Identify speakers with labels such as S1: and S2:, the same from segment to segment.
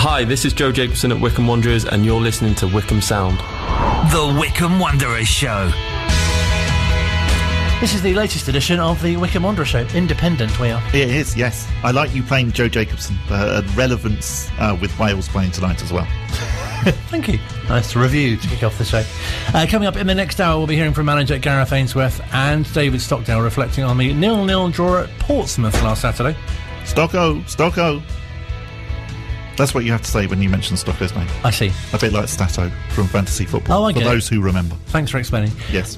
S1: Hi, this is Joe Jacobson at Wycombe Wanderers, and you're listening to Wycombe Sound.
S2: The Wycombe Wanderers Show.
S3: This is the latest edition of the Wycombe Wanderers Show. Independent we are.
S4: It is, yes. I like you playing Joe Jacobson. Relevance with Wales playing tonight as well.
S3: Thank you. Nice review to kick off the show. Coming up in the next hour, we'll be hearing from manager Gareth Ainsworth and David Stockdale reflecting on the 0-0 draw at Portsmouth last Saturday.
S4: Stocko. That's what you have to say when you mention Stocko's name.
S3: I see.
S4: A bit like Stato from Fantasy Football.
S3: Oh, I get
S4: for those who remember.
S3: Thanks for explaining.
S4: Yes.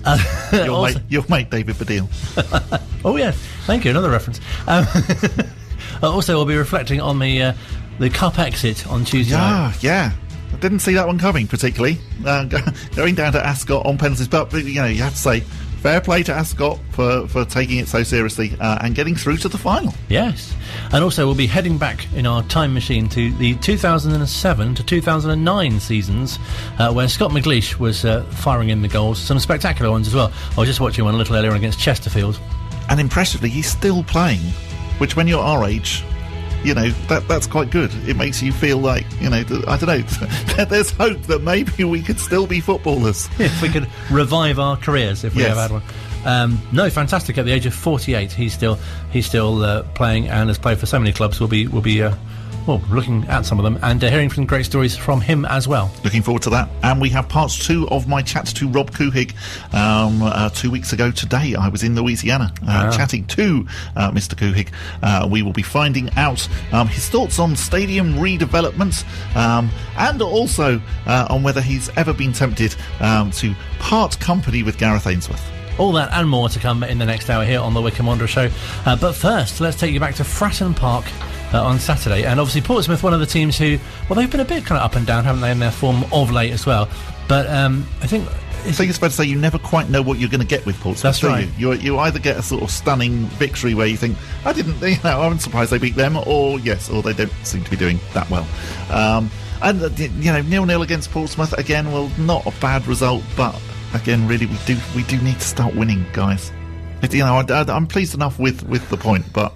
S4: Your mate David Baddiel.
S3: Oh, yeah. Thank you. Another reference. Also, we'll be reflecting on the Cup exit on Tuesday night.
S4: Yeah. I didn't see that one coming, particularly. Going down to Ascot on penalties. But, you have to say, fair play to Ascot for taking it so seriously and getting through to the final.
S3: Yes. And also we'll be heading back in our time machine to the 2007 to 2009 seasons where Scott McGleish was firing in the goals. Some spectacular ones as well. I was just watching one a little earlier against Chesterfield.
S4: And impressively, he's still playing, which when you're our age, that's quite good. It makes you feel like, I don't know, there's hope that maybe we could still be footballers.
S3: If we could revive our careers, if we have had one. No, fantastic. At the age of 48, he's still playing and has played for so many clubs. We'll be looking at some of them and hearing some great stories from him as well.
S4: Looking forward to that. And we have part 2 of my chat to Rob Couhig 2 weeks ago today. I was in Louisiana chatting to Mr. Couhig. We will be finding out his thoughts on stadium redevelopment and also on whether he's ever been tempted to part company with Gareth Ainsworth.
S3: All that and more to come in the next hour here on the Wycombe Wanderers Show. But first, let's take you back to Fratton Park on Saturday. And obviously Portsmouth, one of the teams who, they've been a bit kind of up and down, haven't they, in their form of late as well. But I think
S4: it's fair to say you never quite know what you're going to get with Portsmouth.
S3: That's right.
S4: You either get a sort of stunning victory where you think, I'm surprised they beat them, or they don't seem to be doing that well. And 0-0 against Portsmouth again. Well, not a bad result, but again, really, we do need to start winning, guys. I'm pleased enough with the point, but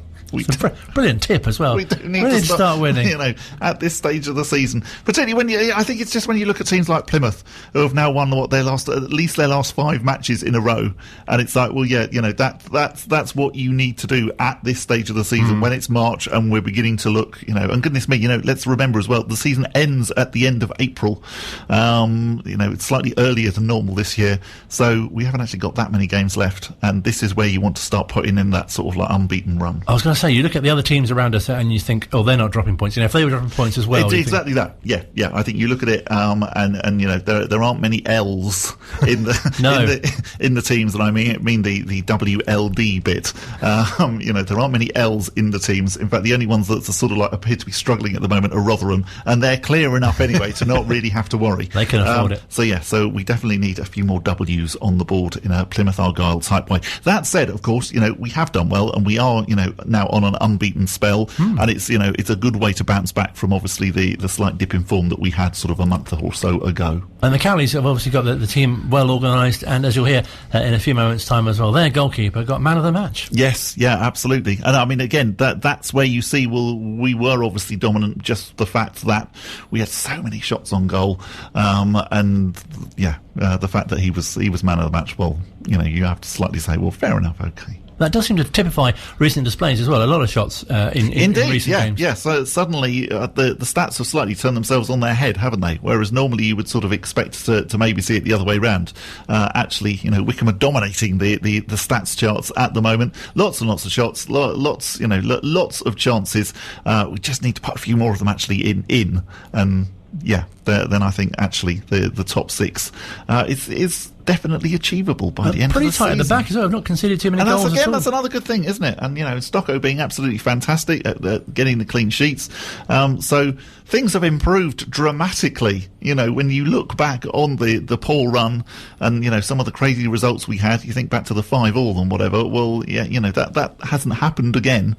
S3: brilliant tip as well.
S4: We do need
S3: to start winning.
S4: At this stage of the season, particularly I think it's just when you look at teams like Plymouth who have now won at least their last 5 matches in a row, and it's like, that's what you need to do at this stage of the season when it's March and we're beginning to look, and goodness me, let's remember as well, the season ends at the end of April. It's slightly earlier than normal this year, so we haven't actually got that many games left, and this is where you want to start putting in that sort of like unbeaten run.
S3: I was going to say, you look at the other teams around us and you think, they're not dropping points. If they were dropping points as well,
S4: it's exactly that. Yeah. I think you look at it, and there aren't many L's in the in the teams, and I mean the WLD bit. There aren't many L's in the teams. In fact, the only ones that are sort of like appear to be struggling at the moment are Rotherham, and they're clear enough anyway to not really have to worry.
S3: They can afford it.
S4: So we definitely need a few more W's on the board in a Plymouth Argyle type way. That said, of course, we have done well, and we are now on an unbeaten spell, and it's a good way to bounce back from obviously the slight dip in form that we had sort of a month or so ago.
S3: And the Cowleys have obviously got the team well organised, and as you'll hear in a few moments' time as well, their goalkeeper got man of the match.
S4: Yes, yeah, absolutely. And I mean, again, that's where you see, we were obviously dominant, just the fact that we had so many shots on goal, and the fact that he was man of the match, well, you have to slightly say, well, fair enough, okay.
S3: That does seem to typify recent displays as well. A lot of shots in recent games.
S4: Yeah, so suddenly the stats have slightly turned themselves on their head, haven't they? Whereas normally you would sort of expect to maybe see it the other way round. Actually, Wycombe are dominating the stats charts at the moment. Lots and lots of shots, lots of chances. We just need to put a few more of them actually in. And yeah, then I think actually the top 6 is definitely achievable by the end of the season. Pretty tight at the
S3: back as well. I've not conceded too many goals at all.
S4: That's another good thing, isn't it? And Stocko being absolutely fantastic at getting the clean sheets. So things have improved dramatically. When you look back on the poor run and some of the crazy results we had, you think back to the 5-5 and whatever. Well, yeah, that hasn't happened again.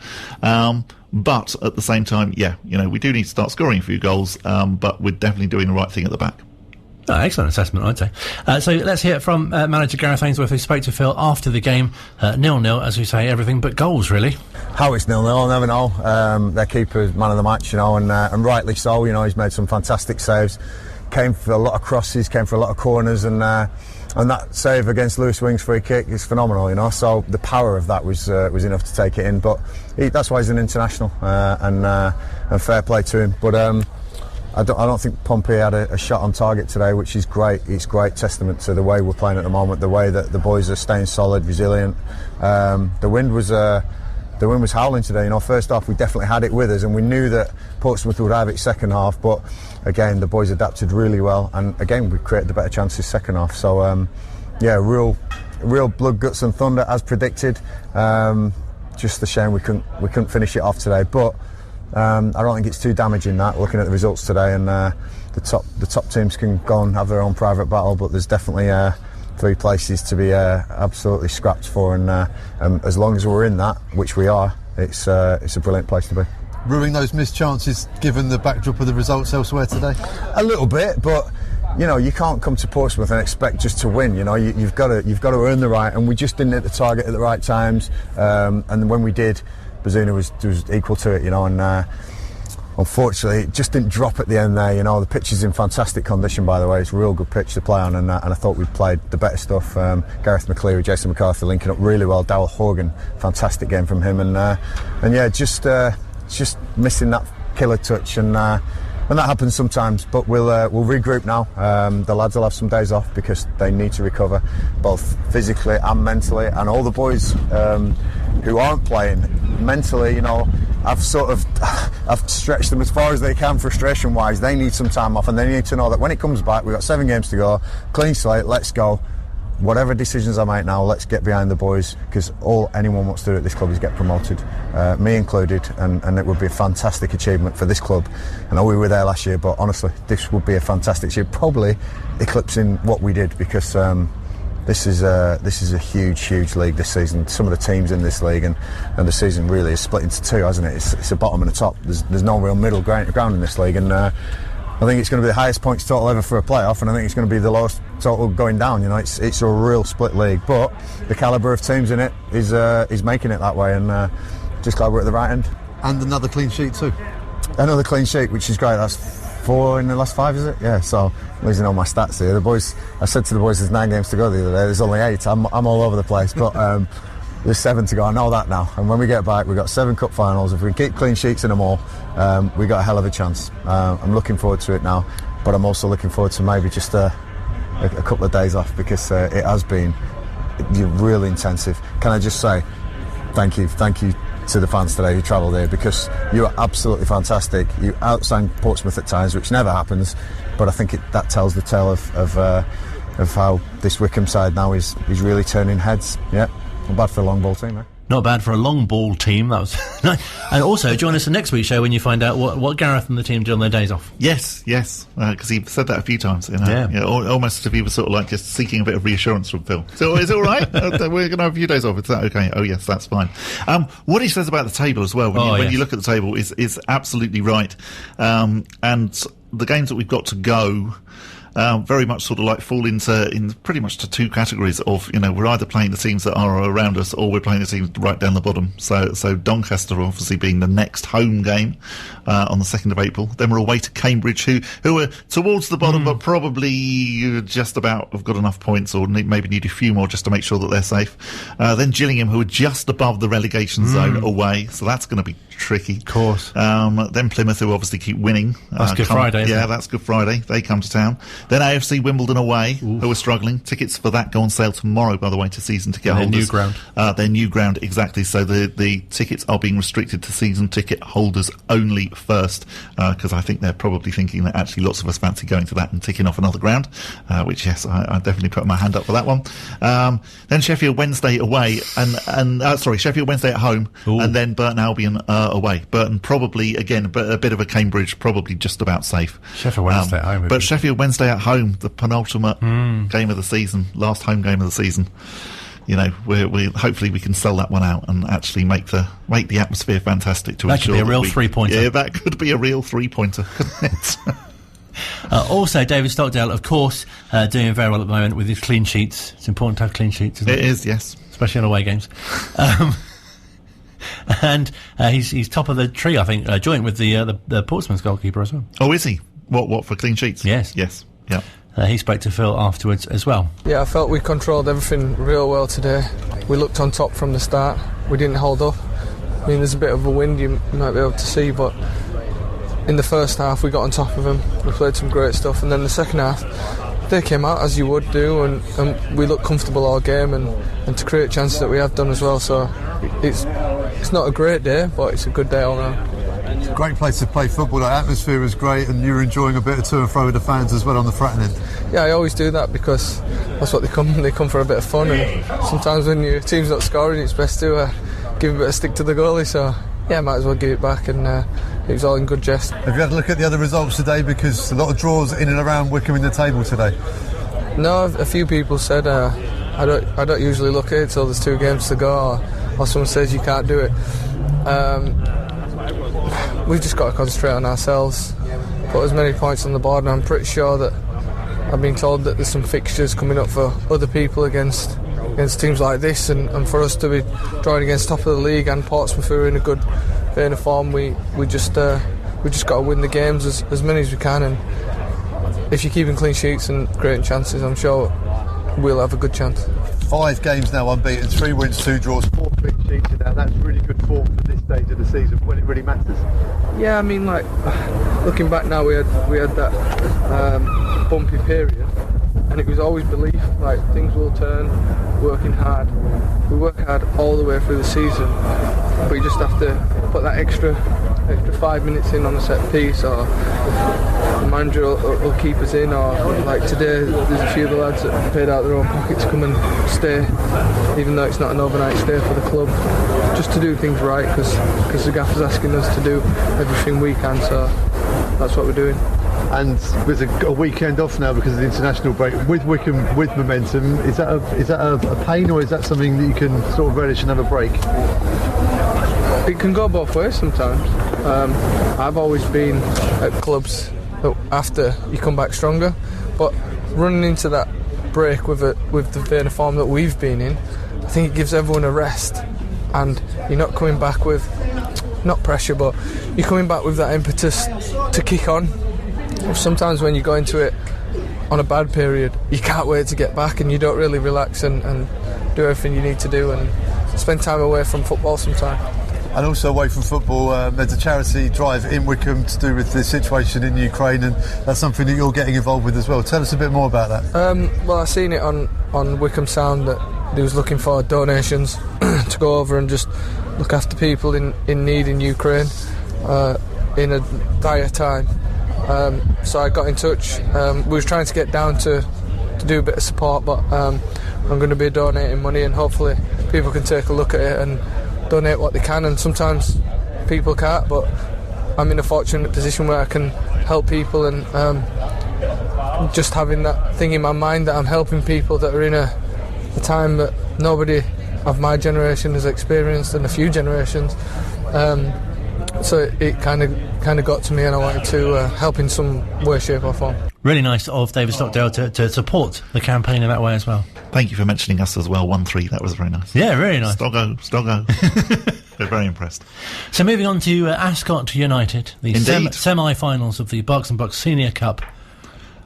S4: But at the same time, we do need to start scoring a few goals. But we're definitely doing the right thing at the back.
S3: Oh, excellent assessment, I'd say. So let's hear it from manager Gareth Ainsworth, who spoke to Phil after the game. 0-0, as we say, everything but goals, really.
S5: How it's 0-0, I'll never know. Their keeper's man of the match, and rightly so. He's made some fantastic saves. Came for a lot of crosses, came for a lot of corners, and that save against Lewis Wing's free kick is phenomenal. So the power of that was enough to take it in. But that's why he's an international, and fair play to him. But I don't think Pompey had a shot on target today, which is great. It's great testament to the way we're playing at the moment, the way that the boys are staying solid, resilient. The wind was howling today. First half we definitely had it with us, and we knew that Portsmouth would have it second half. But again, the boys adapted really well, and again we created the better chances second half. So real blood, guts, and thunder as predicted. Just a shame we couldn't finish it off today, but. I don't think it's too damaging that, looking at the results today, and the top teams can go and have their own private battle, but there's definitely 3 places to be absolutely scrapped for, and as long as we're in that, which we are, it's a brilliant place to be.
S6: Ruining those missed chances given the backdrop of the results elsewhere today? A little bit, but you can't come to Portsmouth and expect just to win. You've got to earn the right, and we just didn't hit the target at the right times, and when we did, Bazuna was equal to it, and unfortunately it just didn't drop at the end there. The pitch is in fantastic condition, by the way. It's a real good pitch to play on, and I thought we played the better stuff. Gareth McGleish, Jason McCarthy linking up really well. Darryl Horgan, fantastic game from him, and just missing that killer touch, and that happens sometimes. But we'll regroup now. The lads will have some days off because they need to recover, both physically and mentally, and all the boys who aren't playing mentally, I've stretched them as far as they can frustration wise. They need some time off, and they need to know that when it comes back, we've got 7 games to go, clean slate, let's go. Whatever decisions I make now, let's get behind the boys, because all anyone wants to do at this club is get promoted, me included, and it would be a fantastic achievement for this club. I know we were there last year, but honestly, this would be a fantastic year, probably eclipsing what we did, because this is a huge league this season. Some of the teams in this league, and the season really is split into 2, hasn't it? It's a bottom and a top. There's no real middle ground in this league, and I think it's going to be the highest points total ever for a playoff, and I think it's going to be the lowest total going down. It's a real split league, but the calibre of teams in it is making it that way, and just glad we're at the right end. And another clean sheet too. Another clean sheet, which is great. That's 4 in the last 5, is it? Yeah. So I'm losing all my stats here. The boys, I said to the boys, there's 9 games to go the other day. There's only 8. I'm all over the place, but. There's 7 to go, I know that now, and when we get back we've got 7 cup finals. If we can keep clean sheets in them all, we've got a hell of a chance. I'm looking forward to it now, but I'm also looking forward to maybe just a couple of days off, because it has been really intensive. Can I just say thank you to the fans today who travelled here, because you are absolutely fantastic. You outsang Portsmouth at times, which never happens, but I think that tells the tale of how this Wycombe side now is really turning heads. Yeah. Not bad for a long ball team, eh?
S3: Not bad for a long ball team. That was nice. And also, join us in next week's show when you find out what Gareth and the team do on their days off.
S4: Yes, because he said that a few times. Yeah, almost as if he was sort of like just seeking a bit of reassurance from Phil. So is it all right? We're going to have a few days off. Is that okay? Oh yes, that's fine. What he says about the table as well, when you look at the table, is absolutely right. And the games that we've got to go. Very much sort of like fall in pretty much to 2 categories of, we're either playing the teams that are around us or we're playing the teams right down the bottom. So Doncaster obviously being the next home game on the 2nd of April. Then we're away to Cambridge, who are towards the bottom, but probably just about have got enough points, or maybe need a few more just to make sure that they're safe. Then Gillingham, who are just above the relegation zone, away. So that's going to be tricky.
S3: Of course.
S4: Then Plymouth, who obviously keep winning.
S3: That's Good Friday, isn't it?
S4: That's Good Friday. They come to town. Then AFC Wimbledon away, who are struggling. Tickets for that go on sale tomorrow, by the way, to season ticket holders.
S3: Their new ground.
S4: Their new ground, exactly. So the tickets are being restricted to season ticket holders only first, because I think they're probably thinking that actually lots of us fancy going to that and ticking off another ground, which, yes, I definitely put my hand up for that one. Then Sheffield Wednesday away, Sheffield Wednesday at home, and then Burton Albion away. Burton probably, again, a bit of a Cambridge, probably just about safe.
S3: Sheffield Wednesday at home.
S4: But Sheffield Wednesday at home, the penultimate game of the season, last home game of the season. We hopefully we can sell that one out and actually make the atmosphere fantastic. To
S3: that could be a real 3-pointer.
S4: Yeah, that could be a real 3-pointer, couldn't it?
S3: Also, David Stockdale, of course, doing very well at the moment with his clean sheets. It's important to have clean sheets, isn't it?
S4: It is, yes.
S3: Especially on away games. And he's top of the tree, I think, joint with the Portsmouth goalkeeper as well.
S4: Oh, is he? What for clean sheets?
S3: Yes.
S4: Yes. Yeah.
S3: He spoke to Phil afterwards as well.
S7: Yeah, I felt we controlled everything real well today. We looked on top from the start. We didn't hold up. I mean, there's a bit of a wind you might be able to see, but in the first half we got on top of them. We played some great stuff, and then the second half they came out as you would do, and we looked comfortable all game, and to create chances that we have done as well. So it's not a great day, but it's a good day all round.
S6: It's a great place to play football. The atmosphere was great, and you were enjoying a bit of to and fro with the fans as well on the Fratton end.
S7: Yeah, I always do that because that's what they come. They come for a bit of fun, and sometimes when your team's not scoring, it's best to give a bit of stick to the goalie. So yeah, might as well give it back, and it was all in good jest.
S6: Have you had a look at the other results today? Because a lot of draws in and around Wycombe in the table today.
S7: No, a few people said I don't usually look at it till there's 2 games to go, or someone says you can't do it. We've just got to concentrate on ourselves, put as many points on the board, and I'm pretty sure that I've been told that there's some fixtures coming up for other people against teams like this, and for us to be drawing against top of the league and Portsmouth, who are in a good vein of form, we just got to win the games as many as we can, and if you're keeping clean sheets and creating chances, I'm sure we'll have a good chance.
S6: 5 games now unbeaten, 3 wins, 2 draws, 4 clean sheets now. That's really good form for this stage of the season when it really matters.
S7: Yeah, I mean, like, looking back now, we had that bumpy period, and it was always belief, like, things will turn, working hard. We work hard all the way through the season, but you just have to put that extra 5 minutes in on a set piece, or the manager will keep us in, or like today there's a few of the lads that paid out their own pocket to come and stay, even though it's not an overnight stay for the club, just to do things right, because the gaffer's asking us to do everything we can, so that's what we're doing.
S6: And with a weekend off now because of the international break, with Wycombe with momentum, is that a pain, or is that something that you can sort of relish and have a break?
S7: It can go both ways sometimes. I've always been at clubs that after you come back stronger, but running into that break with the vein of form that we've been in, I think it gives everyone a rest, and you're not coming back with, not pressure, but you're coming back with that impetus to kick on. Sometimes when you go into it on a bad period, you can't wait to get back, and you don't really relax and do everything you need to do and spend time away from football sometimes.
S6: And also away from football, there's a charity drive in Wycombe to do with the situation in Ukraine, and that's something that you're getting involved with as well. Tell us a bit more about that.
S7: Well, I seen it on Wycombe Sound that they was looking for donations to go over and just look after people in need in Ukraine in a dire time. So I got in touch. We was trying to get down to do a bit of support, but I'm going to be donating money, and hopefully people can take a look at it and donate what they can. And sometimes people can't, but I'm in a fortunate position where I can help people, and just having that thing in my mind that I'm helping people that are in a time that nobody of my generation has experienced, and a few generations. So it kind of got to me, and I wanted to help in some way, shape or form.
S3: Really nice of David Stockdale to support the campaign in that way as well.
S4: Thank you for mentioning us as well. 1-3, that was very nice.
S3: Yeah, really nice.
S4: Stoggo. We're very impressed.
S3: So moving on to Ascot United, the semi-finals of the Berks and Bucks Senior Cup.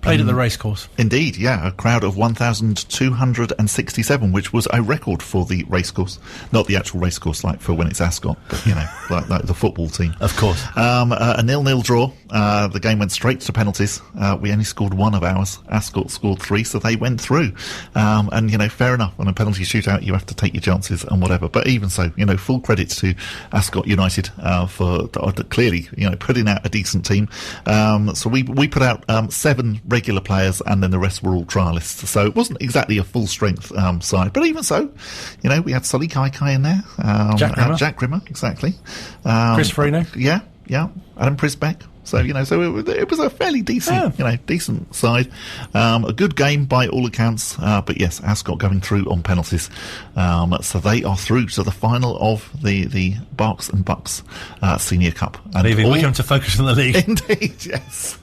S3: Played at the racecourse. Indeed,
S4: yeah. A crowd of 1,267, which was a record for the racecourse. Not the actual racecourse, like for when it's Ascot, but, you know, like the football team.
S3: Of course.
S4: A 0-0 draw. The game went straight to penalties. We only scored one of ours. Ascot scored 3, so they went through. And, you know, fair enough. On a penalty shootout, you have to take your chances and whatever. But even so, you know, full credit to Ascot United for clearly, you know, putting out a decent team. So we put out 7 regular players, and then the rest were all trialists. So it wasn't exactly a full strength side, but even so, you know, we had Solly Kai in there, Jack Grimmer, exactly,
S3: Chris Freno,
S4: yeah, Adam Prisbeck. So you know, it was a fairly decent, decent side. A good game by all accounts, but yes, Ascot going through on penalties, so they are through to the final of the Berks and Bucks Senior Cup.
S3: And leaving Wycombe to focus on the league.
S4: Indeed, yes.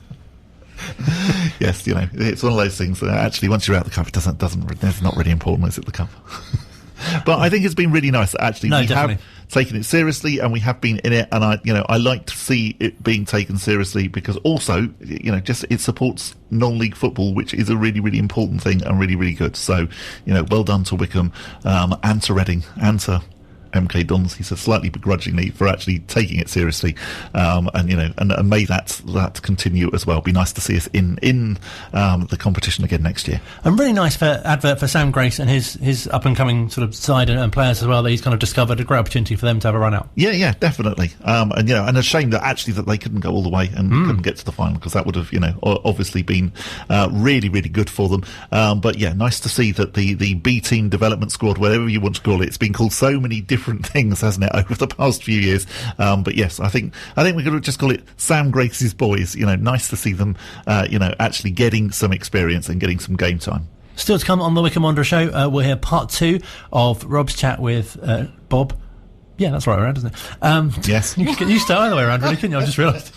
S4: Yes, it's one of those things that actually once you're out of the cup, it's not really important, is it, the cup? But I think it's been really nice that actually we have taken it seriously and we have been in it, and I like to see it being taken seriously because also, just it supports non-league football, which is a really, really important thing and really, really good. So, well done to Wycombe, and to Reading, and to MK Dons, he said slightly begrudgingly, for actually taking it seriously, and may that continue as well. Be nice to see us in the competition again next year. And
S3: really nice advert for Sam Grace and his up and coming sort of side and players as well, that he's kind of discovered a great opportunity for them to have a run out. Yeah, definitely. And a shame that actually that they couldn't go all the way and couldn't get to the final, because that would have obviously been really, really good for them. But yeah, nice to see that the B team development squad, whatever you want to call it, it's been called so many different things, hasn't it, over the past few years? But yes, I think we could just call it Sam Grace's boys. Nice to see them, actually getting some experience and getting some game time. Still to come on the Wycombe Wanderers show, we'll hear part 2 of Rob's chat with Bob. Yeah, that's right around, isn't it? Yes. You start either way around, really, couldn't you? I just realised.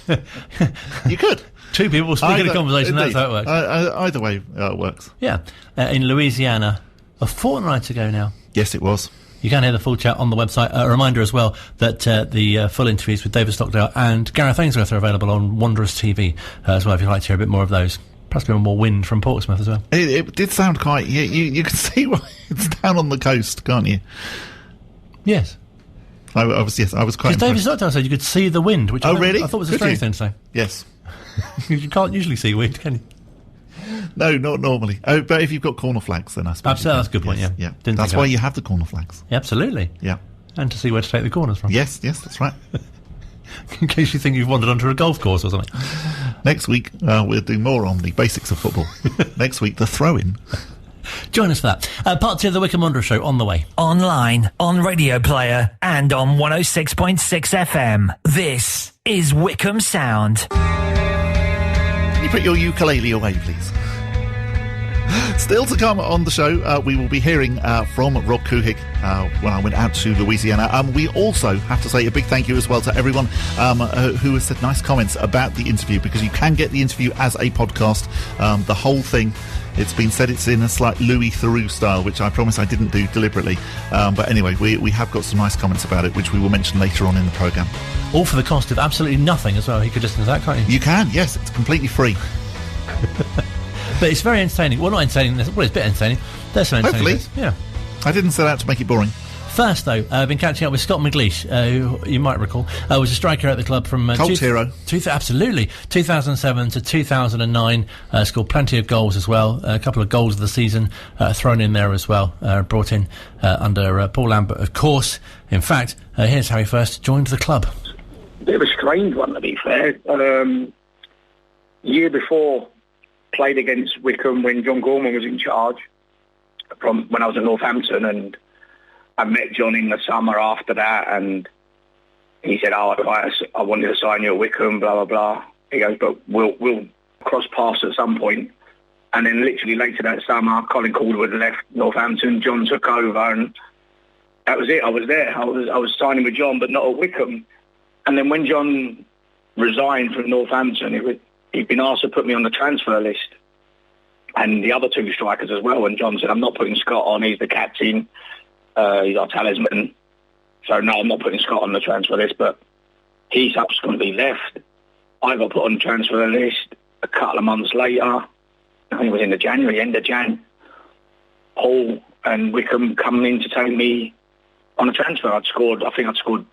S3: You could. Two people speaking a conversation, indeed. That's how it works. Either way works. Yeah. In Louisiana, a fortnight ago now. Yes, it was. You can hear the full chat on the website. A reminder as well that the full interviews with David Stockdale and Gareth Ainsworth are available on Wanderers TV as well, if you'd like to hear a bit more of those. Perhaps a bit more wind from Portsmouth as well. It did sound quite... You can see why it's down on the coast, can't you? Yes. I was quite impressed. Because David Stockdale said you could see the wind, which really? I thought was a strange thing to say. Yes. You can't usually see wind, can you? No, not normally. Oh, but if you've got corner flags, then I suppose. Absolutely, that's a good point. Yes, yeah. That's why you have the corner flags. Yeah, absolutely. Yeah. And to see where to take the corners from. Yes, that's right. In case you think you've wandered onto a golf course or something. Next week, we'll do more on the basics of football. Next week, the throw-in. Join us for that. Part 2 of the Wycombe Wanderers show on the way. Online, on Radio Player, and on 106.6 FM. This is Wycombe Sound. Can you put your ukulele away, please? Still to come on the show, we will be hearing from Rob Couhig when I went out to Louisiana. We also have to say a big thank you as well to everyone who has said nice comments about the interview, because you can get the interview as a podcast, the whole thing. It's been said it's in a slight Louis Theroux style, which I promise I didn't do deliberately. But anyway, we have got some nice comments about it, which we will mention later on in the programme. All for the cost of absolutely nothing as well. You could listen to that, can't you? You can, yes. It's completely free. But it's very entertaining. Well, not entertaining. Well, it's a bit entertaining. There's some entertaining bits. Yeah. I didn't set out to make it boring. First, though, I've been catching up with Scott McGleish, who you might recall was a striker at the club from... Cult hero. Absolutely. 2007 to 2009. Scored plenty of goals as well. A couple of goals of the season thrown in there as well. Brought in under Paul Lambert, of course. In fact, here's how he first joined the club. Bit of a strange one, to be fair. Year before, played against Wycombe when John Gorman was in charge, from when I was at Northampton, and I met John in the summer after that, and he said, I wanted to sign you at Wycombe, blah, blah, blah. He goes, but we'll cross paths at some point. And then literally later that summer, Colin Calderwood left Northampton, John took over, and that was it. I was there. I was signing with John, but not at Wycombe. And then when John resigned from Northampton, he'd been asked to put me on the transfer list, and the other two strikers as well. And John said, I'm not putting Scott on. He's the captain. He's our talisman. So, no, I'm not putting Scott on the transfer list. But he subsequently left. I got put on the transfer list a couple of months later. I think it was in the January, end of Jan. Paul and Wycombe coming in to take me on a transfer. I think I'd scored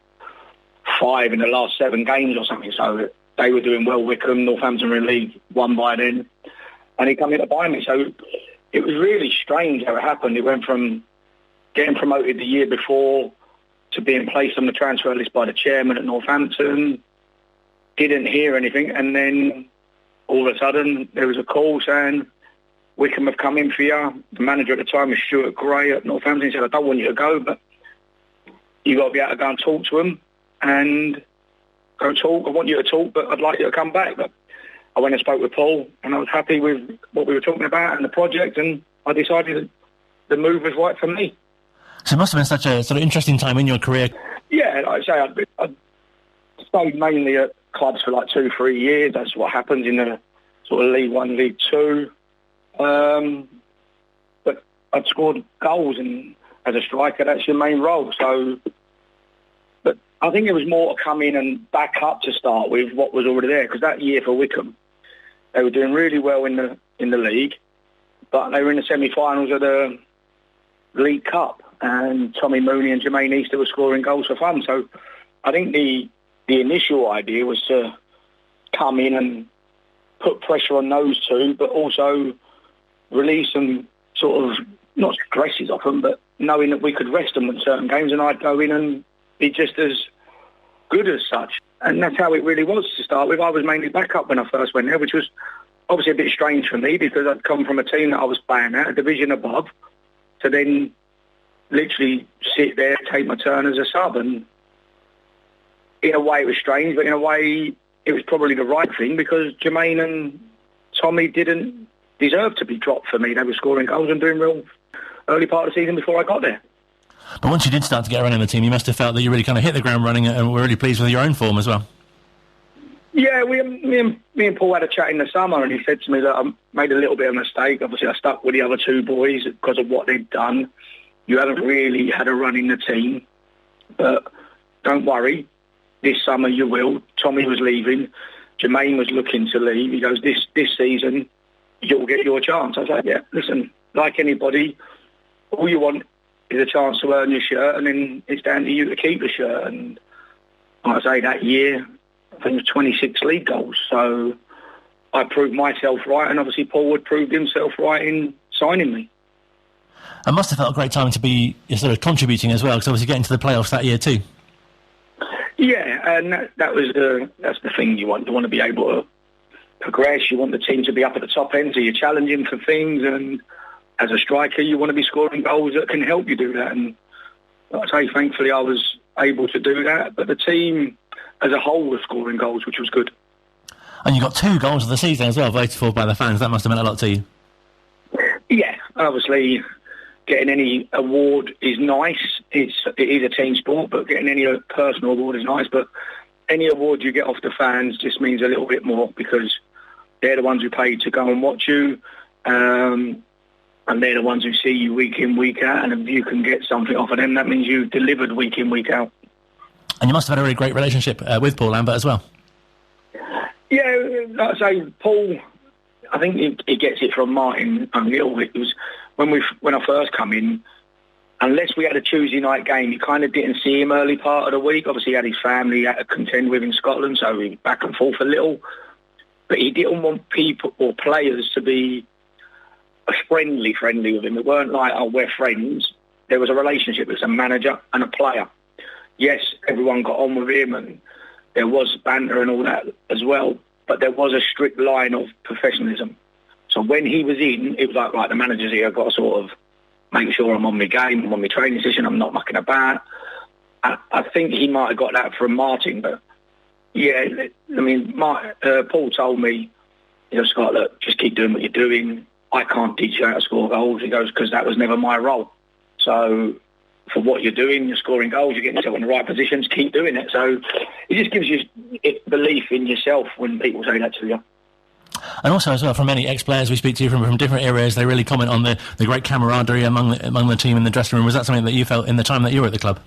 S3: 5 in the last 7 games or something. So they were doing well. Wycombe, Northampton were in League 1 by then. And he came in to buy me. So it was really strange how it happened. It went from getting promoted the year before to being placed on the transfer list by the chairman at Northampton. Didn't hear anything. And then all of a sudden there was a call saying, Wycombe have come in for you. The manager at the time was Stuart Gray at Northampton. He said, I don't want you to go, but you got to be able to go and talk to them and go talk. I want you to talk, but I'd like you to come back. But I went and spoke with Paul, and I was happy with what we were talking about and the project, and I decided the move was right for me. So it must have been such a sort of interesting time in your career. Yeah, like I say, I stayed mainly at clubs for like 2-3 years. That's what happens in the
S8: sort of League 1, League 2. But I'd scored goals, and as a striker, that's your main role. So, but I think it was more to come in and back up to start with what was already there, because that year for Wycombe, they were doing really well in the league, but they were in the semi-finals of the League Cup, and Tommy Mooney and Jermaine Easter were scoring goals for fun. So I think the initial idea was to come in and put pressure on those two, but also release some sort of, not stresses off them, but knowing that we could rest them in certain games, and I'd go in and be just as good as such. And that's how it really was to start with. I was mainly backup when I first went there, which was obviously a bit strange for me, because I'd come from a team that I was playing at, a division above, to then literally sit there, take my turn as a sub. And in a way it was strange, but in a way it was probably the right thing, because Jermaine and Tommy didn't deserve to be dropped for me. They were scoring goals and doing real early part of the season before I got there.
S3: But once you did start to get around in the team, you must have felt that you really kind of hit the ground running and were really pleased with your own form as well.
S8: Yeah, me and Paul had a chat in the summer, and he said to me that I made a little bit of a mistake. Obviously, I stuck with the other two boys because of what they'd done. You haven't really had a run in the team, but don't worry, this summer you will. Tommy was leaving, Jermaine was looking to leave. He goes, this season you'll get your chance. I was like, yeah, listen, like anybody, all you want is a chance to earn your shirt, and then it's down to you to keep the shirt. And like I say, that year, I think it was 26 league goals. So I proved myself right, and obviously Paul had proved himself right in signing me.
S3: It must have felt a great time to be sort of contributing as well, because obviously getting to the playoffs that year too.
S8: Yeah, and that's the thing you want. You want to be able to progress. You want the team to be up at the top end, so you're challenging for things. And as a striker, you want to be scoring goals that can help you do that. And like I say, thankfully, I was able to do that. But the team as a whole was scoring goals, which was good.
S3: And you got 2 goals of the season as well, voted for by the fans. That must have meant a lot to you.
S8: Yeah, obviously, getting any award is nice. It is a team sport, but getting any personal award is nice. But any award you get off the fans just means a little bit more, because they're the ones who paid to go and watch you, and they're the ones who see you week in, week out. And if you can get something off of them, that means you delivered week in, week out. And
S3: you must have had a really great relationship with Paul Lambert as well.
S8: Yeah, like I say, Paul, I think he gets it from Martin O'Neill. It was when I first come in, unless we had a Tuesday night game, you kind of didn't see him early part of the week. Obviously, he had his family he had to contend with in Scotland, so he back and forth a little. But he didn't want people or players to be friendly with him. It weren't like, oh, we're friends. There was a relationship. It was a manager and a player. Yes, everyone got on with him, and there was banter and all that as well, but there was a strict line of professionalism. So when he was in, it was like, right, the manager's here, I've got to sort of make sure I'm on my game, I'm on my training session, I'm not mucking about. I think he might have got that from Martin, but yeah, I mean, Paul told me, you know, Scott, look, just keep doing what you're doing. I can't teach you how to score goals. He goes, because that was never my role. So for what you're doing, you're scoring goals, you're getting yourself in the right positions, keep doing it. So it just gives you belief in yourself when people say that to you.
S3: And also as well, from many ex-players we speak to from different areas, they really comment on the great camaraderie among the team in the dressing room. Was that something that you felt in the time that you were at the club?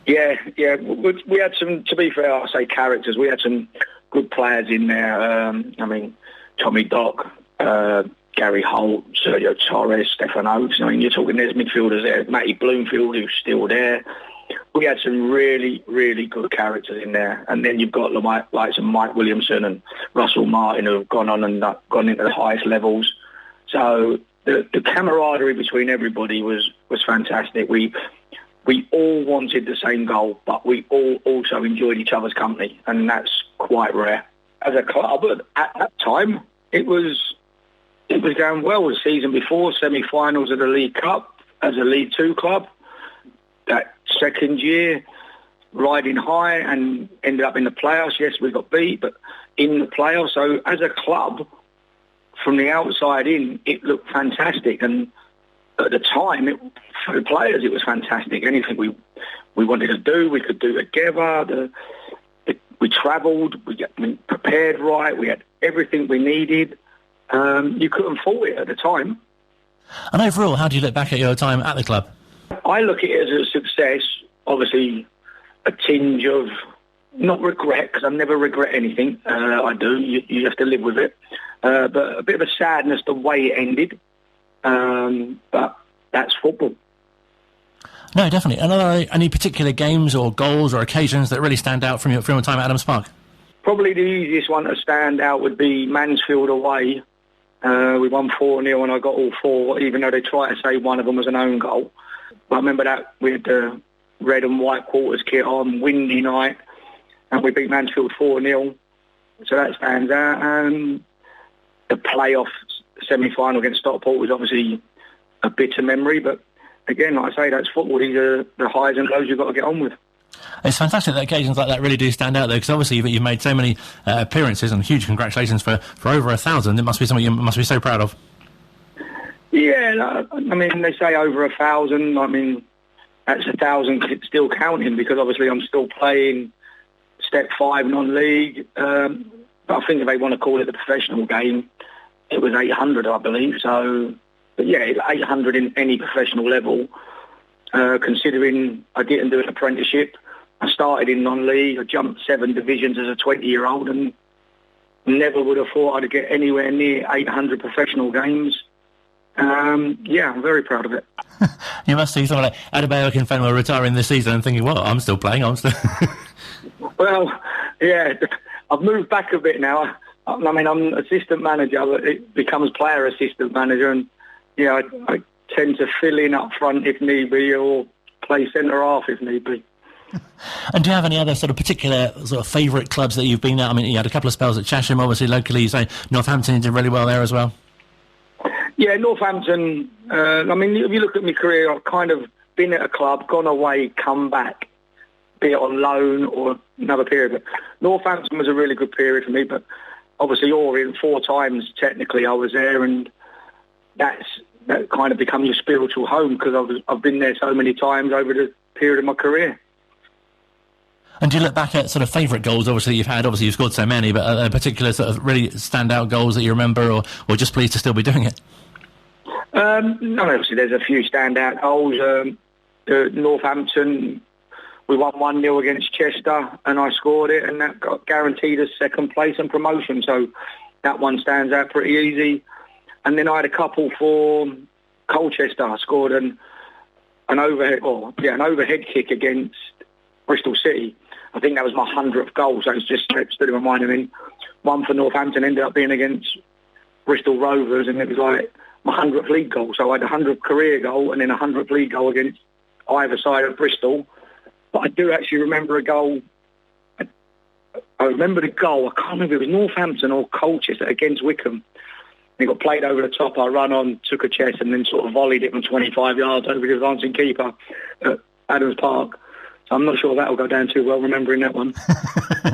S8: Yeah. We had some, to be fair, I say characters. We had some good players in there. I mean, Tommy Dock, Gary Holt, Sergio Torres, Stefan Oates. I mean, you're talking there's midfielders there. Matty Bloomfield, who's still there. We had some really, really good characters in there. And then you've got like some Mike Williamson and Russell Martin who have gone on and gone into the highest levels. So the camaraderie between everybody was fantastic. We all wanted the same goal, but we all also enjoyed each other's company, and that's quite rare. As a club, at that time, it was going well. The season before, semi-finals of the League Cup as a League 2 club. That second year, riding high and ended up in the playoffs. Yes, we got beat, but in the playoffs. So as a club, from the outside in, it looked fantastic. And at the time, for the players, it was fantastic. Anything we wanted to do, we could do together. We travelled, we prepared right, we had everything we needed. You couldn't fault it at the time.
S3: And overall, how do you look back at your time at the club?
S8: I look at it as a success, obviously a tinge of, not regret, because I never regret anything. I do, you have to live with it. But a bit of a sadness the way it ended. But that's football.
S3: No, definitely. And are there any particular games or goals or occasions that really stand out from your time at Adams Park?
S8: Probably the easiest one to stand out would be Mansfield away. We won 4-0 and I got all 4, even though they tried to say one of them was an own goal. But I remember that we had the red and white quarters kit on, windy night, and we beat Mansfield 4-0. So that stands out. And the playoff semi-final against Stockport was obviously a bitter memory, but again, like I say, that's football. These are the highs and lows you've got to get on with.
S3: It's fantastic that occasions like that really do stand out, though, because obviously you've made so many appearances, and huge congratulations for over 1,000. It must be something you must be so proud of.
S8: Yeah, I mean, they say over 1,000. I mean, that's 1,000 still counting, because obviously I'm still playing Step 5 non-league. But I think if they want to call it the professional game, it was 800, I believe. So, but yeah, 800 in any professional level. Considering I didn't do an apprenticeship, I started in non-league. I jumped 7 divisions as a 20-year-old, and never would have thought I'd get anywhere near 800 professional games. Yeah, I'm very proud of it.
S3: You must see someone like Adebayo Akinfenwa retiring this season and thinking, well, I'm still playing,
S8: Well, yeah, I've moved back a bit now. I mean, I'm assistant manager, but it becomes player assistant manager, and yeah, I tend to fill in up front if need be, or play centre half if need be.
S3: And do you have any other sort of particular sort of favourite clubs that you've been at? I mean, you had a couple of spells at Chesham, obviously locally. You say Northampton did really well there as well.
S8: Yeah, Northampton. I mean, if you look at my career, I've kind of been at a club, gone away, come back, be it on loan or another period. But Northampton was a really good period for me. But obviously, Orient 4 times technically I was there, and that kind of become your spiritual home, because I've been there so many times over the period of my career.
S3: And do you look back at sort of favourite goals, obviously you've had, obviously you've scored so many, but are there particular sort of really standout goals that you remember, or just pleased to still be doing it?
S8: No, obviously there's a few standout goals. Northampton, we won 1-0 against Chester, and I scored it, and that got guaranteed us second place and promotion, so that one stands out pretty easy. And then I had a couple for Colchester. I scored an overhead kick against Bristol City. I think that was my 100th goal, so it's just stood in my mind. I mean, one for Northampton ended up being against Bristol Rovers, and it was like my 100th league goal. So I had a 100th career goal and then a 100th league goal against either side of Bristol. But I do actually remember a goal. I remember the goal. I can't remember if it was Northampton or Colchester against Wycombe. It got played over the top. I ran on, took a chest, and then sort of volleyed it from 25 yards over the advancing keeper at Adams Park. So I'm not sure that'll go down too well, remembering that one.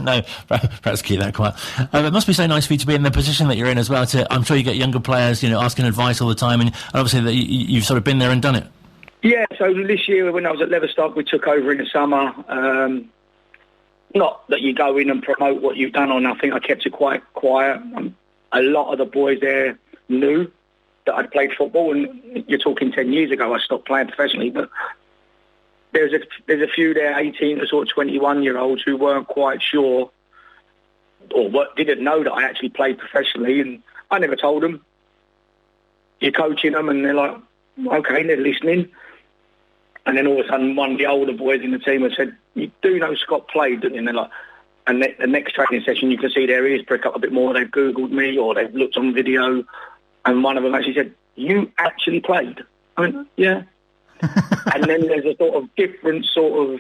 S3: No, perhaps keep that quiet. It must be so nice for you to be in the position that you're in as well. I'm sure you get younger players, asking advice all the time, and obviously that you've sort of been there and done it.
S8: Yeah, so this year when I was at Leverstock, we took over in the summer. Not that you go in and promote what you've done or nothing. I kept it quite quiet. A lot of the boys there knew that I'd played football, and you're talking 10 years ago I stopped playing professionally, but there's a few there, 18 to sort of 21-year-olds who weren't quite sure or didn't know that I actually played professionally, and I never told them. You're coaching them and they're like, okay, they're listening. And then all of a sudden one of the older boys in the team had said, you do know Scott played, don't you? And they're like, and the next training session you can see their ears prick up a bit more. They've Googled me or they've looked on video, and one of them actually said, you actually played? I went, yeah. And then there's a sort of different sort of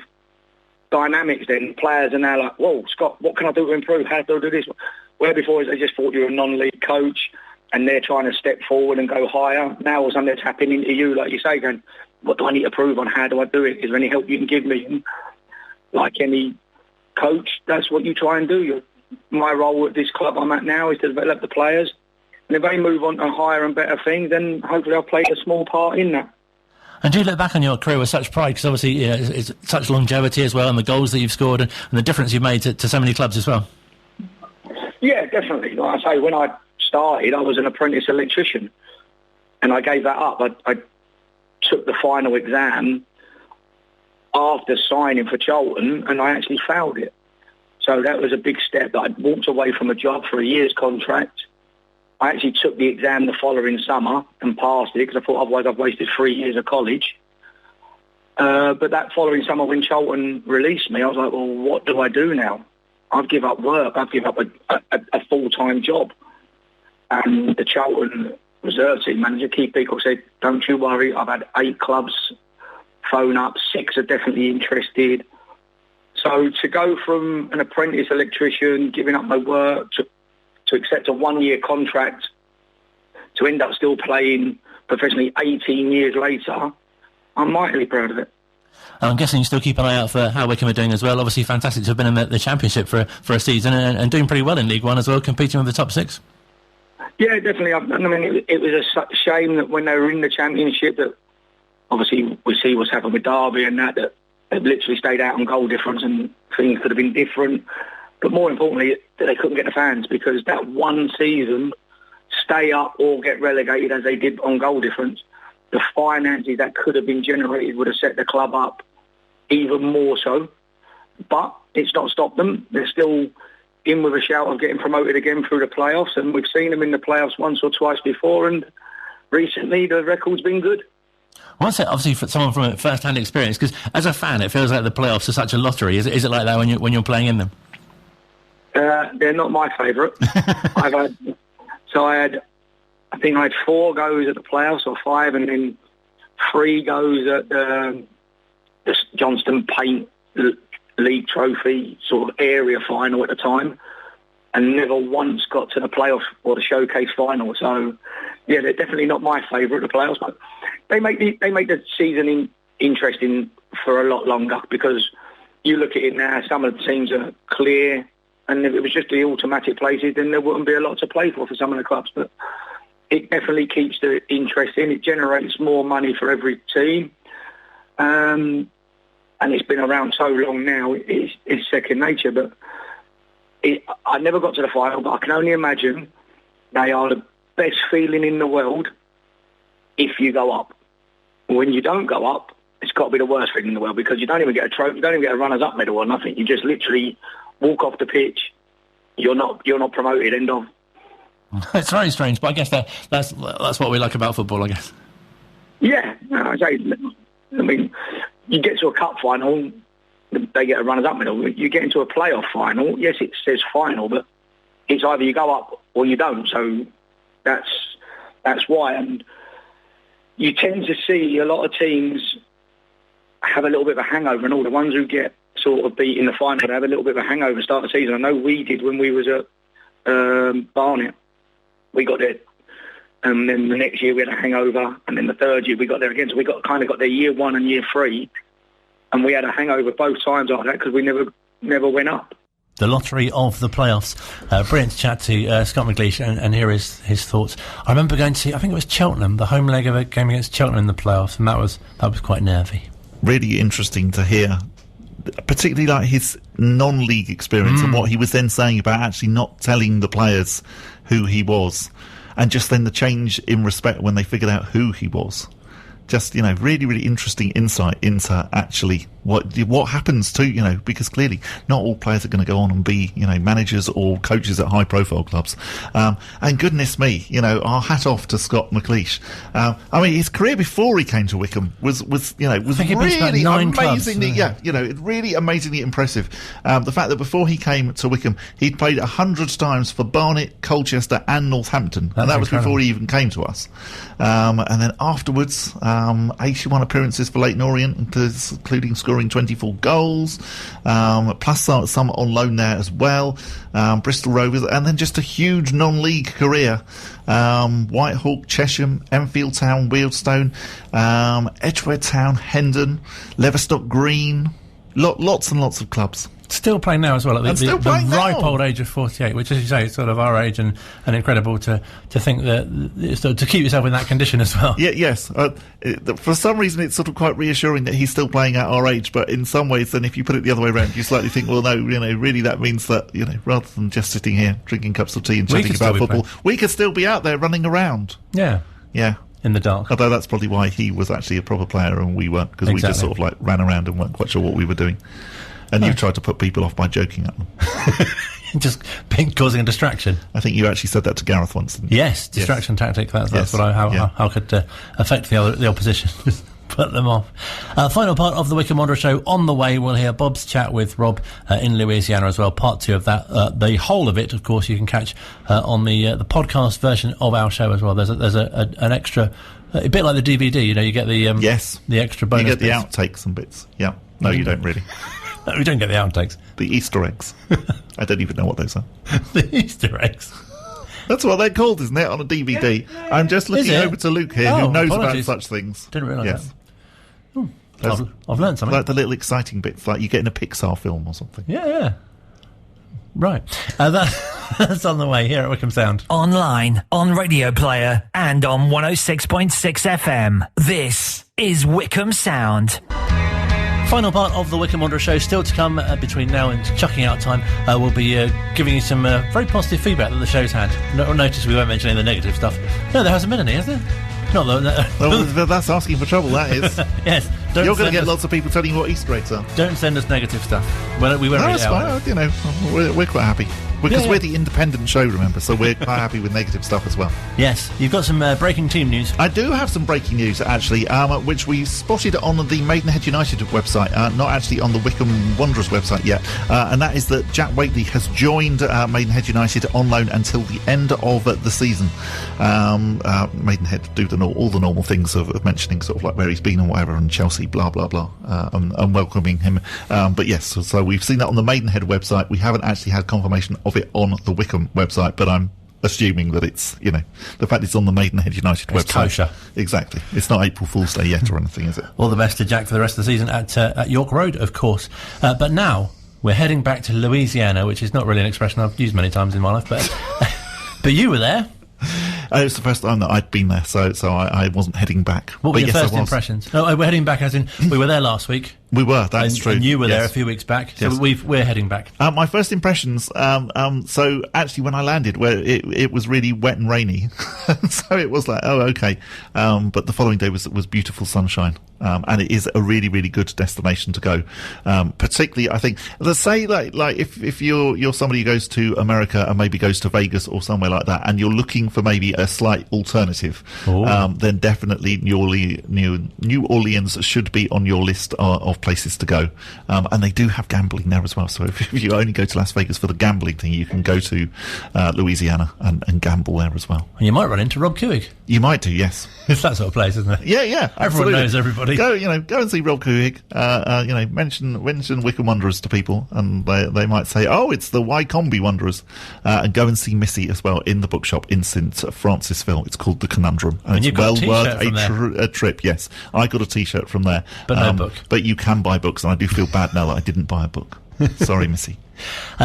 S8: dynamics then. Players are now like, whoa, Scott, what can I do to improve? How do I do this? Where before they just thought you were a non-league coach and they're trying to step forward and go higher. Now all of a sudden they're tapping into you, like you say, going, what do I need to prove on? How do I do it? Is there any help you can give me? And like any coach, that's what you try and do. My role at this club I'm at now is to develop the players. And if they move on to higher and better things, then hopefully I'll play a small part in that.
S3: And do you look back on your career with such pride? Because obviously it's such longevity as well, and the goals that you've scored and the difference you've made to so many clubs as well.
S8: Yeah, definitely. Like I say, when I started, I was an apprentice electrician, and I gave that up. I took the final exam after signing for Charlton, and I actually failed it. So that was a big step. I walked away from a job for a year's contract. I actually took the exam the following summer and passed it because I thought otherwise I've wasted 3 years of college. But that following summer when Charlton released me, I was like, well, what do I do now? I've given up work. I've given up a full-time job. And the Charlton reserve team manager, Keith Peacock, said, don't you worry. I've had 8 clubs phone up. 6 are definitely interested. So to go from an apprentice electrician, giving up my work, to accept a 1-year contract, to end up still playing professionally 18 years later, I'm mightily proud of it.
S3: I'm guessing you still keep an eye out for how Wycombe are doing as well. Obviously fantastic to have been in the Championship for a season and doing pretty well in League One as well, competing with the top 6.
S8: Yeah, definitely. I mean, it was a shame that when they were in the Championship that obviously we see what's happened with Derby and that they've literally stayed out on goal difference and things could have been different. But more importantly, they couldn't get the fans because that one season, stay up or get relegated as they did on goal difference, the finances that could have been generated would have set the club up even more so. But it's not stopped them. They're still in with a shout of getting promoted again through the playoffs, and we've seen them in the playoffs once or twice before, and recently the record's been good.
S3: What's it, obviously, for someone from a first-hand experience, because as a fan it feels like the playoffs are such a lottery. Is it like that when you're playing in them?
S8: They're not my favourite. I think I had 4 goes at the playoffs, or 5, and then 3 goes at the Johnston Paint League Trophy sort of area final at the time, and never once got to the playoffs or the showcase final. So, yeah, they're definitely not my favourite, the playoffs, but they make the season interesting for a lot longer, because you look at it now, some of the teams are clear, and if it was just the automatic places, then there wouldn't be a lot to play for some of the clubs. But it definitely keeps the interest in. It generates more money for every team. And it's been around so long now, it's second nature. But I never got to the final, but I can only imagine they are the best feeling in the world if you go up. When you don't go up, it's got to be the worst feeling in the world, because you don't even get a trophy, you don't even get a runners-up medal or nothing. You just literally walk off the pitch. You're not promoted. End of.
S3: It's very strange, but I guess that's what we like about football, I guess.
S8: Yeah, I mean, you get to a cup final, they get a runners-up medal. You get into a playoff final, yes, it says final, but it's either you go up or you don't. So that's why. And you tend to see a lot of teams have a little bit of a hangover, and all the ones who get sort of beat in the final have a little bit of a hangover start the season. I know we did when we was at Barnet. We got there, and then the next year we had a hangover, and then the third year we got there again. So we got there year 1 and year 3, and we had a hangover both times after that because we never went up.
S3: The lottery of the playoffs. Brilliant to chat to Scott McGleish and hear his thoughts. I remember going to see, I think it was Cheltenham, the home leg of a game against Cheltenham in the playoffs, and that was quite nervy.
S4: Really interesting to hear, particularly like his non-league experience and what he was then saying about actually not telling the players who he was, and just then the change in respect when they figured out who he was. Just, really, really interesting insight into actually what happens to, because clearly not all players are going to go on and be, managers or coaches at high-profile clubs. And goodness me, our hat off to Scott McGleish. I mean, his career before he came to Wycombe was really amazingly, really amazingly impressive. The fact that before he came to Wycombe, he'd played 100 times for Barnet, Colchester and Northampton. And that was before he even came to us. And then afterwards, 81 appearances for Leyton Orient, including scoring 24 goals, plus some on loan there as well. Bristol Rovers, and then just a huge non-league career. Whitehawk, Chesham, Enfield Town, Wealdstone, Edgware Town, Hendon, Leverstock Green, Lots and lots of clubs.
S3: Still playing now as well, at
S4: still
S3: the
S4: playing
S3: ripe
S4: now.
S3: old age of 48, which, as you say, is sort of our age, and incredible to think that to keep yourself in that condition as well.
S4: Yeah, yes. For some reason, it's sort of quite reassuring that he's still playing at our age, but in some ways, then if you put it the other way around, you slightly think, well, no, really that means that, rather than just sitting here drinking cups of tea and chatting about football, we could still be out there running around.
S3: Yeah.
S4: Yeah.
S3: In the dark.
S4: Although that's probably why he was actually a proper player and we weren't, because we just sort of like ran around and weren't quite sure what we were doing. And you tried to put people off by joking at them.
S3: Just causing a distraction.
S4: I think you actually said that to Gareth once, didn't you?
S3: Yes, distraction tactic. That's
S4: Yes.
S3: what how I could affect the opposition. Put them off. Final part of the Wycombe Wanderers show on the way. We'll hear Bob's chat with Rob in Louisiana as well. Part 2 of that. The whole of it, of course, you can catch on the podcast version of our show as well. There's an extra, a bit like the DVD. You get the the extra bonus.
S4: You get the
S3: bits.
S4: outtakes and bits. Yeah. No, you don't really.
S3: No, we don't get the outtakes.
S4: The Easter eggs. I don't even know what those are.
S3: The Easter eggs.
S4: That's what they're called, isn't it, on a DVD? I'm just looking over to Luke here, who knows about such things.
S3: Didn't realise
S4: that.
S3: I've learned something.
S4: Like the little exciting bits, like you get in a Pixar film or something.
S3: Yeah. Right. That's on the way here at Wycombe Sound.
S2: Online, on Radio Player, and on 106.6 FM. This is Wycombe Sound.
S3: Final part of the Wycombe Wanderers show still to come between now and chucking out time. We'll be giving you some very positive feedback that the show's had. Notice we won't mention any of the negative stuff. No, there hasn't been any, has there? Not that.
S4: Well, that's asking for trouble, that is.
S3: Yes.
S4: You're going to get lots of people telling you what Easter eggs are.
S3: Don't send us negative stuff. We won't read it out.
S4: Fine. We're quite happy. Because we're the independent show, remember, so we're quite happy with negative stuff as well.
S3: Yes, you've got some breaking team news.
S4: I do have some breaking news, actually, which we spotted on the Maidenhead United website, not actually on the Wycombe Wanderers website yet, and that is that Jack Waitley has joined Maidenhead United on loan until the end of the season. Maidenhead do all the normal things of mentioning sort of like where he's been and whatever, and Chelsea, blah, blah, blah, and welcoming him. But yes, so we've seen that on the Maidenhead website. We haven't actually had confirmation of it on the Wycombe website, but I'm assuming that it's, the fact it's on the Maidenhead United website.
S3: Kosher.
S4: Exactly. It's not April Fool's Day yet or anything, is it?
S3: All the best to Jack for the rest of the season at York Road, of course. But now we're heading back to Louisiana, which is not really an expression I've used many times in my life, but but you were there.
S4: It was the first time that I'd been there, so I wasn't heading back.
S3: What were your first impressions? No, we're heading back as in we were there last week.
S4: We were, that's true.
S3: And you were there a few weeks back, so we're heading back.
S4: My first impressions, so actually when I landed, where it was really wet and rainy, so it was like, oh, okay. But the following day was beautiful sunshine. And it is a really, really good destination to go. Particularly, I think, let's say like if you're somebody who goes to America and maybe goes to Vegas or somewhere like that, and you're looking for maybe a slight alternative, then definitely New Orleans should be on your list of places to go. And they do have gambling there as well. So if you only go to Las Vegas for the gambling thing, you can go to Louisiana and gamble there as well.
S3: And you might run into Rob Couhig.
S4: You might do, yes.
S3: It's that sort of place, isn't it?
S4: Yeah,
S3: Everyone
S4: absolutely.
S3: knows everybody.
S4: Go and see Rob Couhig. Mention Wycombe Wanderers to people, and they might say, "Oh, it's the Wycombe Wanderers." And go and see Missy as well in the bookshop in St Francisville. It's called The Conundrum, and it's well worth a trip. Yes, I got a T-shirt from there,
S3: but no book.
S4: But you can buy books, and I do feel bad now that I didn't buy a book. Sorry, Missy.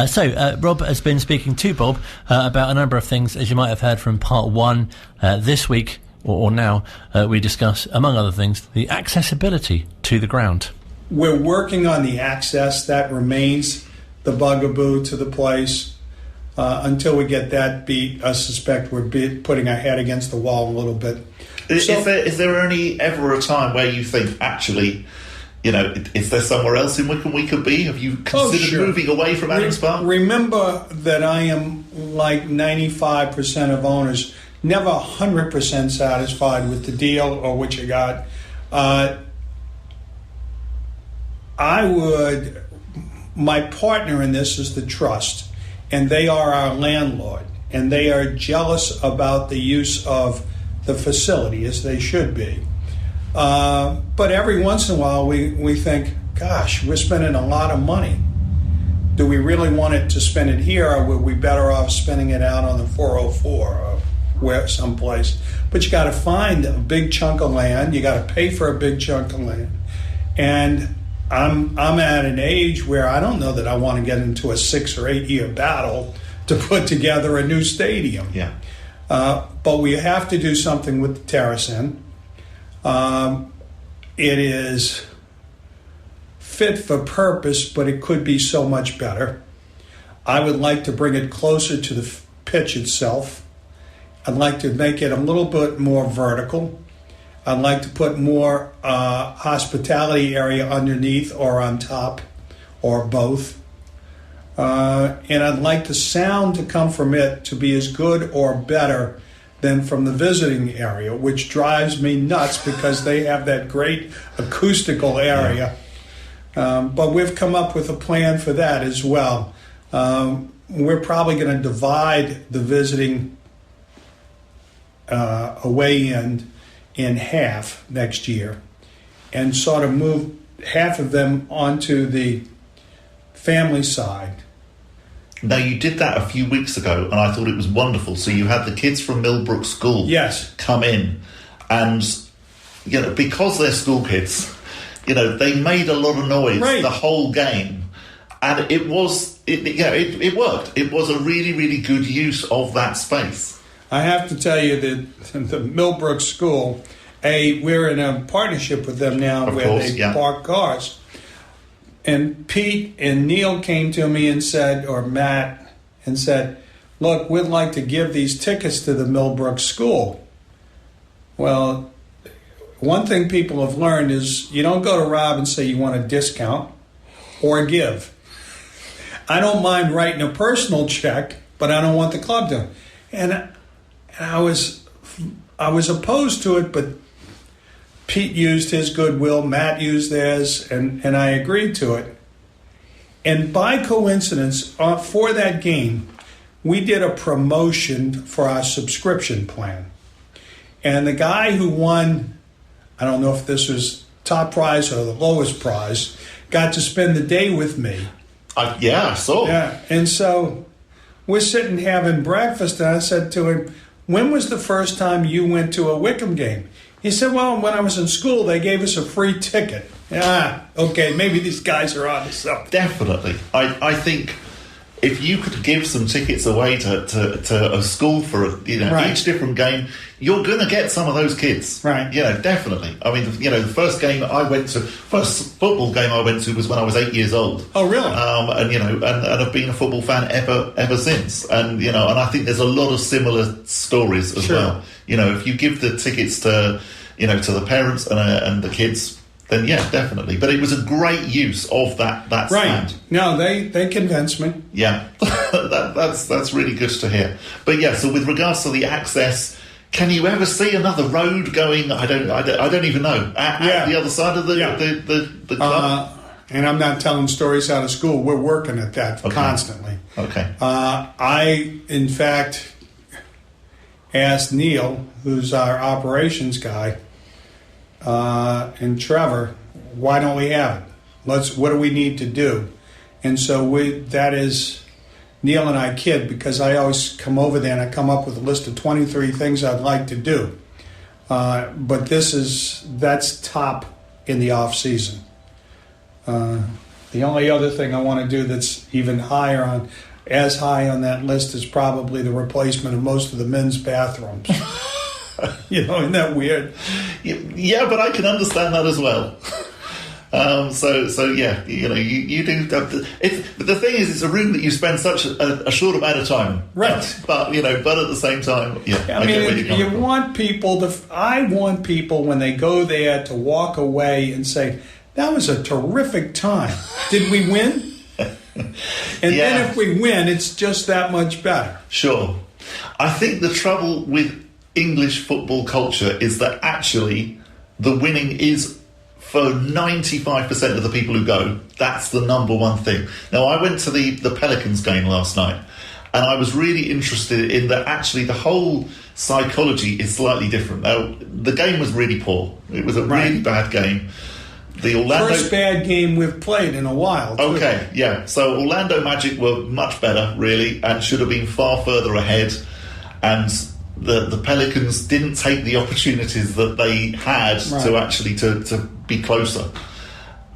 S3: So Rob has been speaking to Bob about a number of things, as you might have heard from part 1 this week. Or now, we discuss, among other things, the accessibility to the ground.
S9: We're working on the access. That remains the bugaboo to the place. Until we get that beat, I suspect we're putting our head against the wall a little bit.
S4: Is there ever a time where you think, actually, is there somewhere else in Wycombe we could be? Have you considered moving away from Adams Park?
S9: Remember that I am like 95% of owners, never 100% satisfied with the deal or what you got. My partner in this is the trust, and they are our landlord, and they are jealous about the use of the facility, as they should be. But every once in a while we think, gosh, we're spending a lot of money. Do we really want to spend it here, or would we better off spending it out on the 404 or where someplace? But you got to find a big chunk of land. You got to pay for a big chunk of land. And I'm at an age where I don't know that I want to get into a 6 or 8 year battle to put together a new stadium.
S4: Yeah.
S9: But we have to do something with the Terrace Inn. It is fit for purpose, but it could be so much better. I would like to bring it closer to the pitch itself. I'd like to make it a little bit more vertical. I'd like to put more hospitality area underneath or on top, or both. And I'd like the sound to come from it to be as good or better than from the visiting area, which drives me nuts because they have that great acoustical area. But we've come up with a plan for that as well. We're probably going to divide the visiting away end in half next year and sort of move half of them onto the family side.
S4: Now, you did that a few weeks ago, and I thought it was wonderful. So you had the kids from Millbrook School come in, and, you know, because they're school kids, you know, they made a lot of noise the whole game. And it worked. It was a really, really good use of that space.
S9: I have to tell you that the Millbrook School, we're in a partnership with them now where they park cars. And Pete and Neil came to me and said, or Matt, and said, look, we'd like to give these tickets to the Millbrook School. Well, one thing people have learned is you don't go to Rob and say you want a discount or give. I don't mind writing a personal check, but I don't want the club to. And I was opposed to it, but Pete used his goodwill, Matt used theirs, and I agreed to it. And by coincidence, for that game, we did a promotion for our subscription plan. And the guy who won, I don't know if this was top prize or the lowest prize, got to spend the day with me.
S4: I saw.
S9: Yeah, and so we're sitting having breakfast, and I said to him, when was the first time you went to a Wycombe game? He said, well, when I was in school, they gave us a free ticket. Okay, maybe these guys are on to something.
S4: Definitely. I think if you could give some tickets away to a school for each different game, you're going to get some of those kids.
S9: Right.
S4: You know, definitely. I mean, the first football game I went to was when I was 8 years old.
S9: Oh, really?
S4: And I've been a football fan ever since. And, and I think there's a lot of similar stories as well. You know, if you give the tickets to the parents and the kids, then yeah, definitely. But it was a great use of that stand.
S9: Right. No, they convinced me.
S4: Yeah, that's really good to hear. But yeah, so with regards to the access, can you ever see another road going? I don't even know at the other side of the club.
S9: And I'm not telling stories out of school. We're working at that constantly.
S4: Okay.
S9: I in fact asked Neil, who's our operations guy, and Trevor, why don't we have it? What do we need to do? And so that is Neil and I kid, because I always come over there and I come up with a list of 23 things I'd like to do. But that's top in the off season. The only other thing I want to do that's even as high on that list is probably the replacement of most of the men's bathrooms. Isn't that weird?
S4: Yeah, but I can understand that as well. So yeah, you do. But the thing is, it's a room that you spend such a short amount of time,
S9: right?
S4: But at the same time,
S9: I mean, want people to. I want people when they go there to walk away and say, "That was a terrific time. Did we win?" And then if we win, it's just that much better.
S4: Sure. I think the trouble with English football culture is that actually the winning is, for 95% of the people who go, that's the number one thing. Now, I went to the Pelicans game last night, and I was really interested in that actually the whole psychology is slightly different. Now, the game was really poor. It was a really bad game. The
S9: first bad game we've played in a while, too.
S4: Okay, yeah. So Orlando Magic were much better, really, and should have been far further ahead. And the Pelicans didn't take the opportunities that they had to actually to be closer.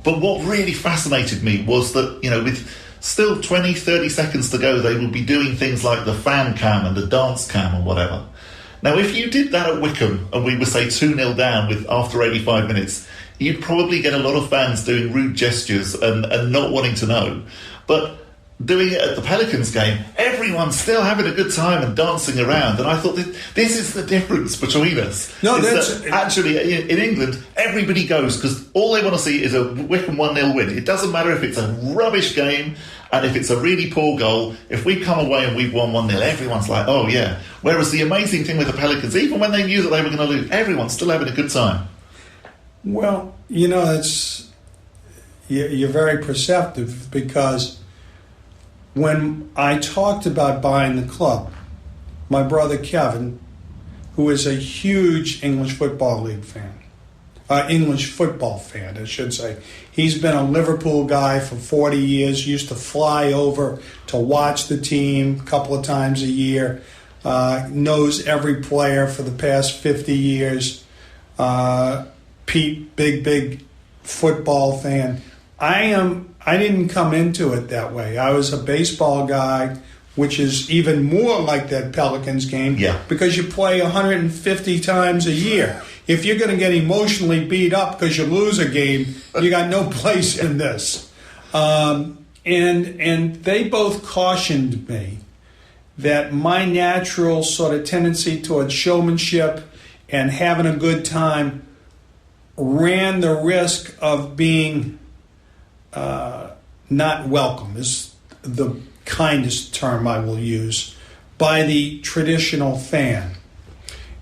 S4: But what really fascinated me was that, with still 20, 30 seconds to go, they will be doing things like the fan cam and the dance cam and whatever. Now, if you did that at Wycombe and we were, say, 2-0 down after 85 minutes, you'd probably get a lot of fans doing rude gestures and not wanting to know. But doing it at the Pelicans game, everyone's still having a good time and dancing around. And I thought, this is the difference between us.
S9: No, that's...
S4: Actually, in England, everybody goes because all they want to see is a Wycombe 1-0 win. It doesn't matter if it's a rubbish game and if it's a really poor goal. If we come away and we've won 1-0, everyone's like, oh, yeah. Whereas the amazing thing with the Pelicans, even when they knew that they were going to lose, everyone's still having a good time.
S9: Well, you're very perceptive, because when I talked about buying the club, my brother Kevin, who is a huge English football fan, I should say. He's been a Liverpool guy for 40 years, used to fly over to watch the team a couple of times a year, knows every player for the past 50 years. Pete, big football fan. I didn't come into it that way. I was a baseball guy, which is even more like that Pelicans game, because you play 150 times a year. If you're going to get emotionally beat up because you lose a game, you got no place in this. And they both cautioned me that my natural sort of tendency towards showmanship and having a good time ran the risk of being not welcome, is the kindest term I will use, by the traditional fan.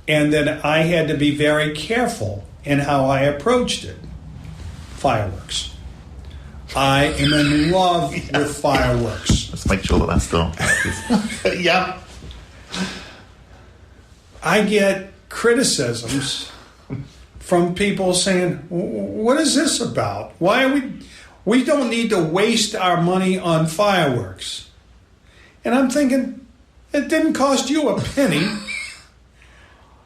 S9: And that I had to be very careful in how I approached it. Fireworks. I am in love with fireworks.
S4: Let's make sure that's done. Yeah.
S9: I get criticisms from people saying, what is this about? Why are we don't need to waste our money on fireworks. And I'm thinking, it didn't cost you a penny.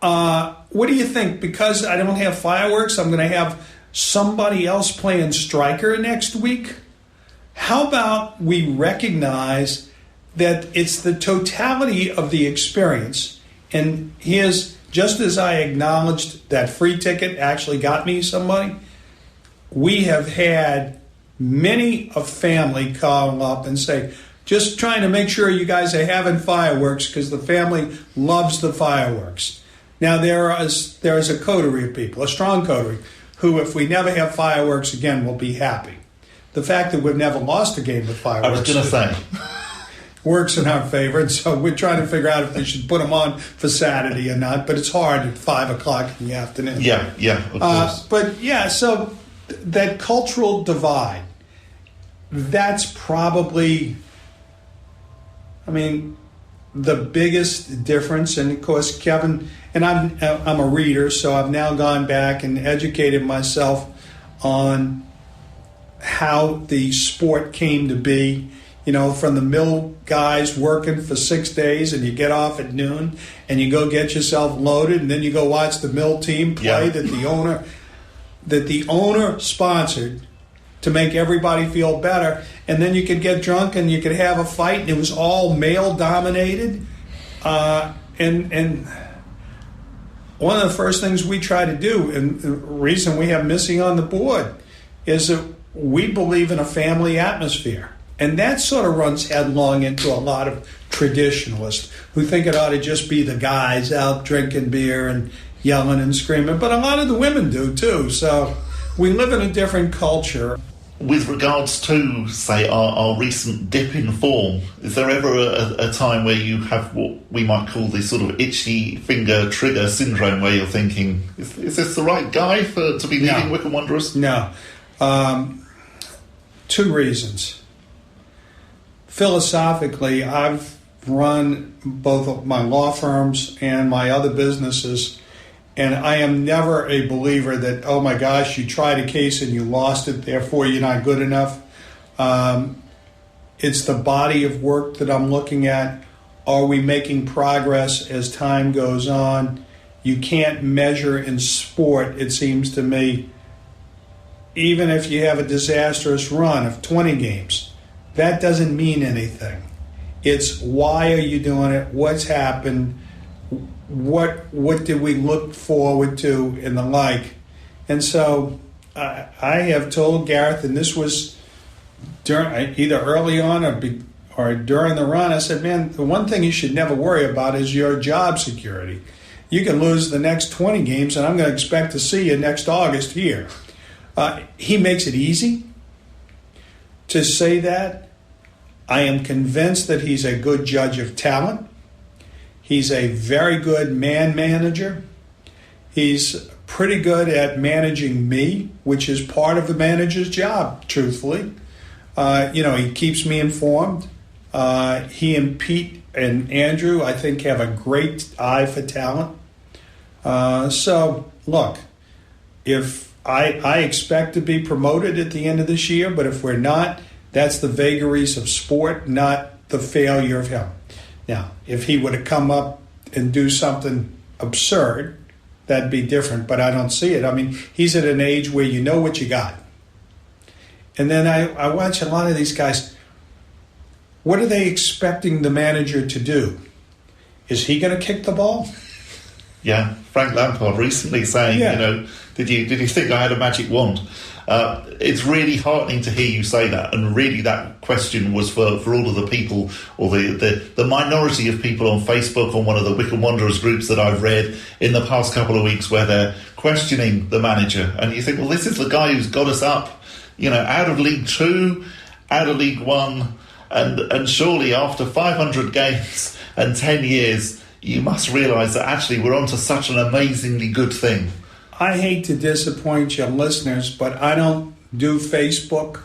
S9: What do you think? Because I don't have fireworks, I'm going to have somebody else playing striker next week? How about we recognize that it's the totality of the experience? And here's, just as I acknowledged that free ticket actually got me some money, we have had many a family call up and say, just trying to make sure you guys are having fireworks because the family loves the fireworks. Now, there is a coterie of people, a strong coterie, who, if we never have fireworks again, will be happy. The fact that we've never lost a game with fireworks,
S4: I was going to say,
S9: works in our favor, and so we're trying to figure out if we should put them on for Saturday or not, but it's hard at 5 o'clock in the afternoon.
S4: Yeah, of course.
S9: But yeah, so that cultural divide, that's probably, the biggest difference. And of course, Kevin, and I'm a reader, so I've now gone back and educated myself on how the sport came to be. From the mill guys working for 6 days, and you get off at noon, and you go get yourself loaded, and then you go watch the mill team play that the owner sponsored to make everybody feel better, and then you could get drunk and you could have a fight, and it was all male dominated. And one of the first things we try to do, and the reason we have Missy on the board, is that we believe in a family atmosphere. And that sort of runs headlong into a lot of traditionalists who think it ought to just be the guys out drinking beer and yelling and screaming. But a lot of the women do too. So we live in a different culture.
S4: With regards to, say, our recent dip in form, is there ever a time where you have what we might call the sort of itchy finger trigger syndrome, where you're thinking, is this the right guy to be leading Wycombe Wanderers?
S9: No. 2 reasons. Philosophically, I've run both of my law firms and my other businesses, and I am never a believer that, oh my gosh, you tried a case and you lost it, therefore you're not good enough. It's the body of work that I'm looking at. Are we making progress as time goes on? You can't measure in sport, it seems to me, even if you have a disastrous run of 20 games, that doesn't mean anything. It's why are you doing it? What's happened? What did we look forward to and the like? And so I have told Gareth, and this was either early on or during the run, I said, man, the one thing you should never worry about is your job security. You can lose the next 20 games, and I'm going to expect to see you next August here. He makes it easy to say that. I am convinced that he's a good judge of talent. He's a very good man manager. He's pretty good at managing me, which is part of the manager's job, truthfully. He keeps me informed. He and Pete and Andrew, I think, have a great eye for talent. So, look, if I expect to be promoted at the end of this year, but if we're not, that's the vagaries of sport, not the failure of him. Now, if he were to come up and do something absurd, that'd be different, but I don't see it. I mean, he's at an age where you know what you got. And then I watch a lot of these guys. What are they expecting the manager to do? Is he going to kick the ball?
S4: Yeah, Frank Lampard recently saying, did you think I had a magic wand? It's really heartening to hear you say that, and really that question was for all of the people, or the minority of people on Facebook, on one of the Wycombe Wanderers groups that I've read in the past couple of weeks, where they're questioning the manager, and you think, well, this is the guy who's got us up, out of League 2, out of League 1, and surely after 500 games and 10 years, you must realise that actually we're on to such an amazingly good thing.
S9: I hate to disappoint your listeners, but I don't do Facebook.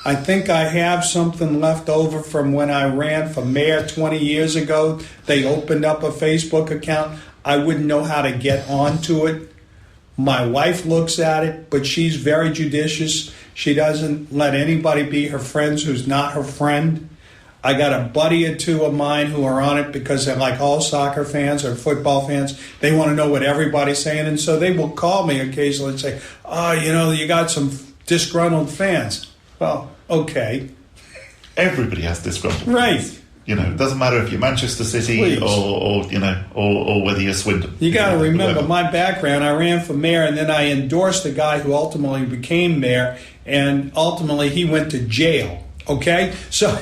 S9: I think I have something left over from when I ran for mayor 20 years ago. They opened up a Facebook account. I wouldn't know how to get onto it. My wife looks at it, but she's very judicious. She doesn't let anybody be her friends who's not her friend. I got a buddy or two of mine who are on it because they're like all soccer fans or football fans. They want to know what everybody's saying, and so they will call me occasionally and say, you got some disgruntled fans. Well, okay.
S4: Everybody has disgruntled
S9: right.
S4: fans. It doesn't matter if you're Manchester City or whether you're Swindon.
S9: You got to remember my background. I ran for mayor, and then I endorsed the guy who ultimately became mayor, and ultimately he went to jail. Okay? So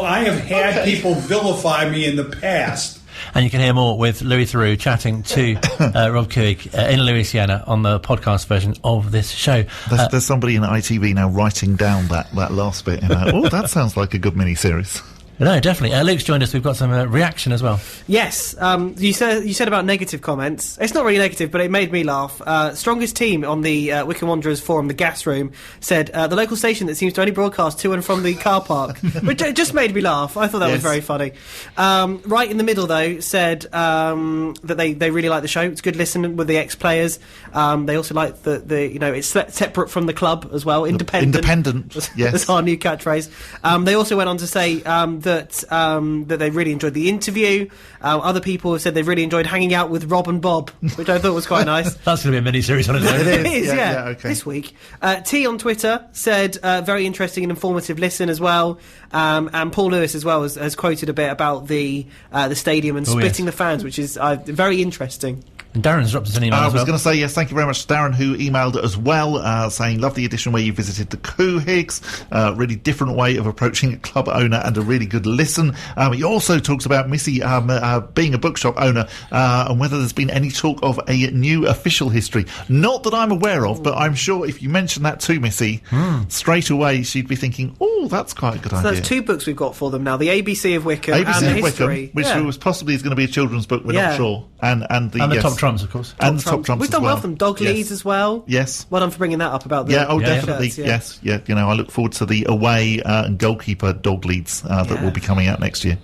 S9: I have had people vilify me in the past.
S3: And you can hear more with Louis Theroux chatting to Rob Couhig in Louisiana on the podcast version of this show.
S4: There's somebody in ITV now writing down that last bit. That sounds like a good mini-series.
S3: No, definitely. Luke's joined us. We've got some reaction as well.
S10: Yes. You said about negative comments. It's not really negative, but it made me laugh. Strongest team on the Wycombe Wanderers forum, the Gas Room, said the local station that seems to only broadcast to and from the car park, which just made me laugh. I thought that was very funny. Right in the middle, though, said that they really like the show. It's good listening with the ex-players. They also like the it's separate from the club as well. Independent.
S4: Yes.
S10: That's our new catchphrase. They also went on to say that they really enjoyed the interview. Other people have said they've really enjoyed hanging out with Rob and Bob, which I thought was quite nice.
S3: That's going to be a mini-series on its own.
S10: It is, yeah.
S4: Okay.
S10: This week. T on Twitter said very interesting and informative listen as well. And Paul Lewis as well has quoted a bit about the stadium and spitting the fans, which is very interesting.
S3: And Darren's dropped us an email as well.
S4: I was going to say, yes, thank you very much to Darren, who emailed as well, saying, love the edition where you visited the Couhigs, really different way of approaching a club owner and a really good listen. He also talks about Missy being a bookshop owner and whether there's been any talk of a new official history. Not that I'm aware of, but I'm sure if you mention that to Missy, straight away she'd be thinking, oh, that's quite a good idea.
S10: So there's two books we've got for them now, the ABC of Wycombe and
S4: ABC
S10: the
S4: of
S10: History.
S4: Wycombe, which was possibly is going to be a children's book, we're not sure. And the
S3: Top Trumps, of course.
S4: And the Top Trumps
S10: We've done well from Dog Leads as well.
S4: Yes.
S10: Well done for bringing that up about the
S4: definitely.
S10: shirts,
S4: Yes. Yeah. I look forward to the away and goalkeeper Dog Leads that will be coming out next year.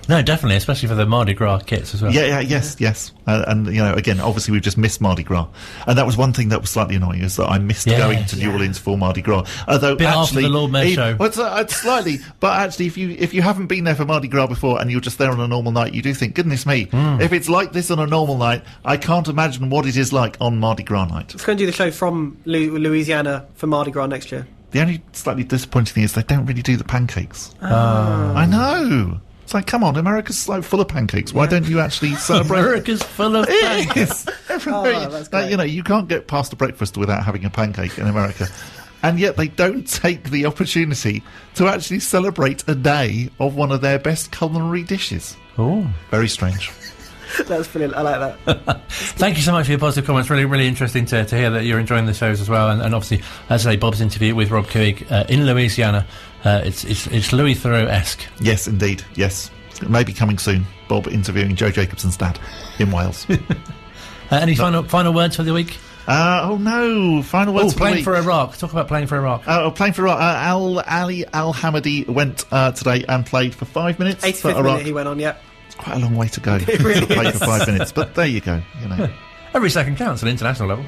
S3: No, definitely, especially for the Mardi Gras kits as well.
S4: Yes. And again, obviously we've just missed Mardi Gras, and that was one thing that was slightly annoying, is that I missed going to New Orleans for Mardi Gras. Although
S3: been after the Lord Mayor show.
S4: Well, it's slightly, but actually, if you haven't been there for Mardi Gras before and you're just there on a normal night, you do think, goodness me, if it's like this on a normal night, I can't can't imagine what it is like on Mardi Gras night.
S10: Let's go and do the show from Louisiana for Mardi Gras next year.
S4: The only slightly disappointing thing is they don't really do the pancakes. I know. It's like, come on, America's like full of pancakes. Why don't you actually celebrate?
S3: America's full of pancakes.
S10: That's great.
S4: You know, you can't get past a breakfast without having a pancake in America. And yet they don't take the opportunity to actually celebrate a day of one of their best culinary dishes.
S3: Oh,
S4: very strange.
S10: That's brilliant. I like that.
S3: Thank you so much for your positive comments. Really, really interesting to hear that you're enjoying the shows as well. And obviously, as I say, Bob's interview with Rob Couhig in Louisiana, it's Louis Theroux-esque.
S4: Yes, indeed. Yes. Maybe coming soon. Bob interviewing Joe Jacobson's dad in Wales.
S3: Any final words for the week?
S4: Oh no! Final words for the week.
S3: Playing for Iraq. Talk about playing for Iraq.
S4: Playing for Iraq. Ali Al-Hamadi went today and played for 5 minutes.
S10: 85th minute he went on, yeah.
S4: It's quite a long way to go
S10: It really
S4: to play
S10: is.
S4: for 5 minutes, but there you go. You know,
S3: Every second counts at international level.